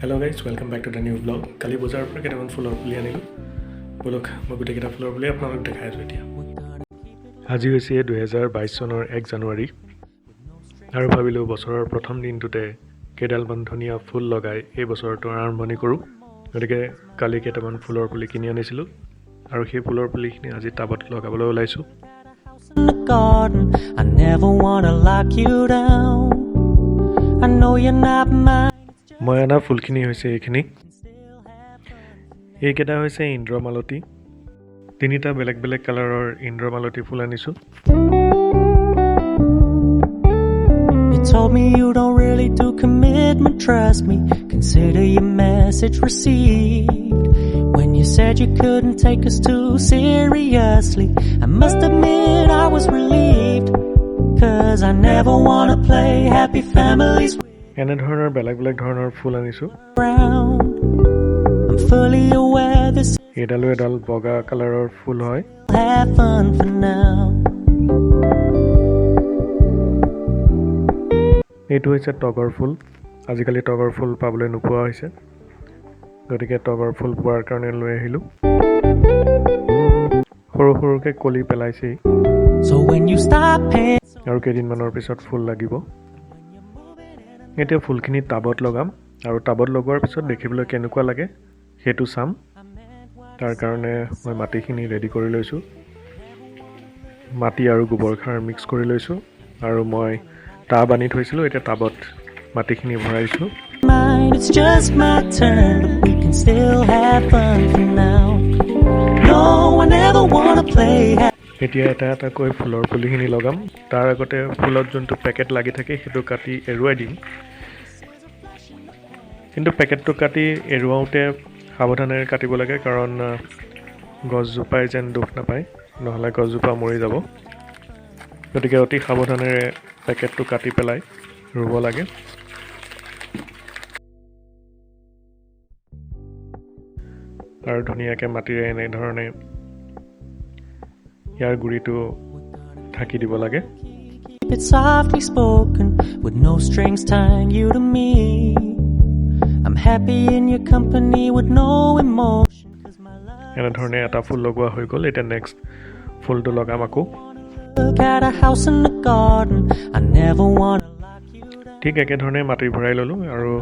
Hello guys, welcome back to the new vlog. Kali bozar par ketaman fuller puli anilu. Bolok moi gute keta fuller puli apnalok dekhai asu etia. Aji hoise 2022 sonor 1 January. Aru bhabilu bosoror prothom dintute kedal bandhonia full logai ei bosorto arambhoni koru. Gotike kali ketaman fuller puli kini anisilu. Aru sei fuller puli khini aji tabot logabole olaisu. I never wanna lock you down. I know you're not mine. মই আনা ফুলখিনি হৈছে এইখিনি এইকেইটা হৈছে ইন্দ্ৰমালতী তিনিটা বেলেগ বেলেগ কালাৰৰ ইন্দ্ৰমালতী ফুল আনিছো You told me you don't really do commitment, trust me. Consider your message received. When you said you couldn't take us too seriously, I must admit I was relieved. 'Cause I never wanna play happy families. এনে ধৰণৰ বেলেগ বেলেগ ধৰণৰ ফুল আনিছো I'm fully aware this এডাল এডাল বগা কালাৰৰ ফুল হয় have fun for now. এইটো হৈছে টগৰ ফুল আজিকালি টগৰ ফুল পাবলৈ নোপোৱা হৈছে গতিকে টগৰ ফুল পোৱাৰ কাৰণে লৈ আহিলো সৰু সৰুকে কলি পেলাইছে So when you stop paying আৰু কেইদিনমানৰ পিছত ফুল লাগিব এতিয়া ফুলখিনি টাবত লগাম আৰু টাবত লগোৱাৰ পিছত দেখিবলৈ কেনেকুৱা লাগে হেতু চাম তাৰ কাৰণে মই মাটিখিনি ৰেডি কৰি লৈছো মাটি আৰু গোবৰ খাৰ মিক্স কৰি লৈছো আৰু মই টাব আনি থৈছিলো এতিয়া টাবত মাটিখিনি ভৰাইছো mine, it's just my turn, but we can still have fun for now. No, I never wanna play এতিয়া এটা এটা কৈ ফুলৰ পুলিখিনি লগাম তাৰ আগতে ফুলত যোনটো পেকেট লাগি থাকে হেতু কাটি এৰুৱাই দিম কিন্তু পেকেটটো কাটি এৰুৱাওতে সাৱধানেৰে কাটিব লাগে কাৰণ গছজোপাই যেন দুখ নাপায় নহলে গছজোপা মৰি যাব গতিকে অতি সাৱধানেৰে পেকেটটো কাটি পেলাই ৰুব লাগে আৰু ধুনীয়াকৈ মাটিৰে এনে ধৰণে ইয়াৰ গুৰিটো ঢাকি দিব লাগে Keep it softly spoken with no strings tying you to me. I'm happy in your company with no emotion 'cause my love এনে ধৰণে এটা ফুল লগোৱা হৈ গ'ল এটা নেক্সট ফুলটো লগাম আকৌ Look at a house in the garden. I never wanna lock you down. ঠিক একে ধৰণে মাটি ভৰাই ললো আৰু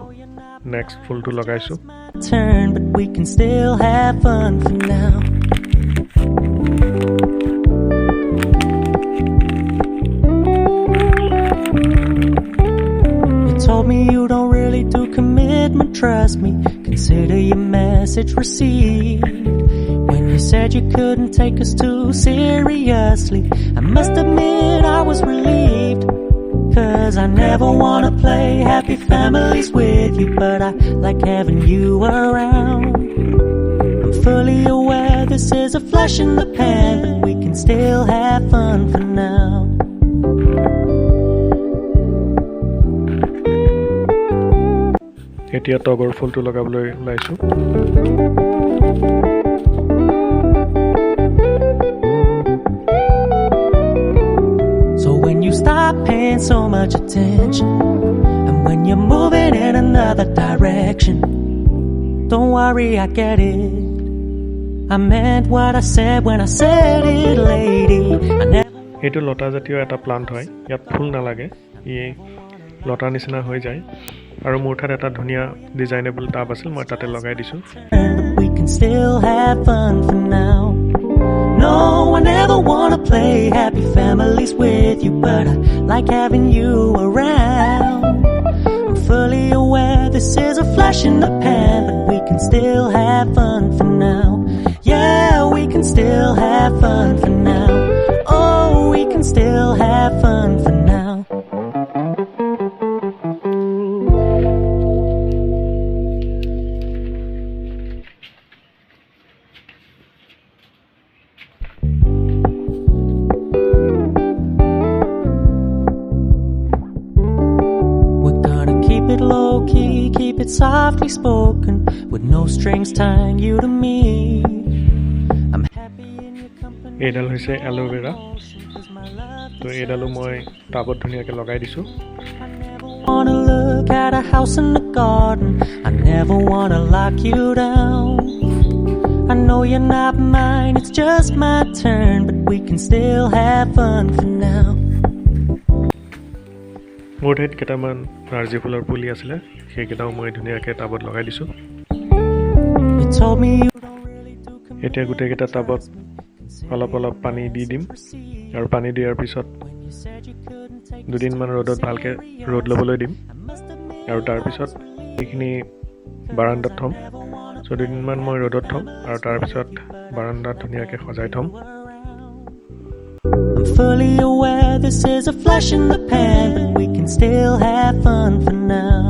নেক্সট ফুলটো লগাইছো Turn, but we can still have fun for now. You told me you don't really do commitment, trust me. Consider your message received. When you said you couldn't take us too seriously, I must admit I was relieved. 'Cause I never wanna play happy families with you, but I like having you around. I'm fully aware this is a flash in the pan, but we can still have fun for now. এতিয়া টগৰ ফুলটো লগাবলৈ ওলাইছো So when you stop paying so much attention, and when you're moving in another direction, don't worry, I get it. I meant what I said when I said it, lady. I never এইটো লতা জাতীয় এটা plant হয় ইয়াত ফুল নালাগে ই লতা নিচিনা হৈ যায় আৰু মোৰ ঠাত এটা ধুনীয়া ডিজাইনেবল টাব আছিল মই তাতে লগাই দিছো but we can still have fun for now. No, I never wanna play happy families with you, but I like having you around. I'm fully aware this is a flash in the pan, but we can still have fun for now. Yeah, we can still have fun for now. Oh, we can still have fun for now. Keep it low key, keep it softly spoken with no strings tying you to me. I'm happy in your company. এইডাল হৈছে aloe vera তো এইডালো মই টাবত ধুনীয়াকৈ লগাই দিছো I never wanna look at a house in the garden. I never wanna lock you down. I know you're not mine, it's just my turn, but we can still have fun for now. মোৰ ঠাইত কেইটামান নাৰ্জী ফুলৰ পুলি আছিলে, সেইকেইটাও মই ধুনীয়াকৈ টাবত লগাই দিছোঁ। You told me you don't really do এতিয়া গোটেইকেইটা টাবত অলপ অলপ পানী দি দিম, আৰু পানী দিয়াৰ পিছত দুদিনমান ৰ'দত ভালকৈ ৰ'দ ল'বলৈ দিম, আৰু তাৰপিছত এইখিনি বাৰান্দাত থ'ম। দুদিনমান মই ৰ'দত থ'ম, আৰু তাৰপিছত বাৰান্দাত ধুনীয়াকৈ সজাই থ'ম। I'm fully aware this is a flash in the pan, but we can still have fun for now.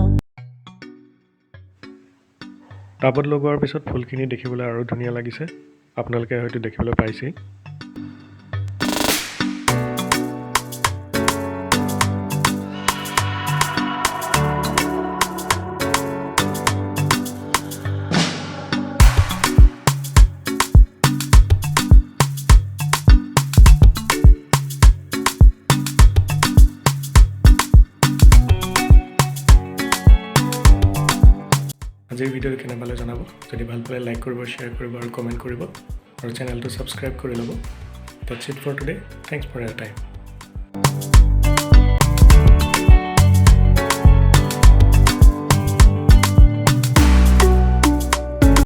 টাবত লগোৱাৰ পিছত ফুলখিনি দেখিবলৈ আৰু ধুনীয়া লাগিছে, আপোনালোকে হয়তো দেখিবলৈ পাইছেই। আজিৰ ভিডিঅ'টো কেনে পালে জনাব, যদি ভাল পালে লাইক কৰিব, শ্বেয়াৰ কৰিব আৰু কমেণ্ট কৰিব, আৰু চেনেলটো ছাবস্ক্ৰাইব কৰি ল'ব। That's it for today. Thanks for your time.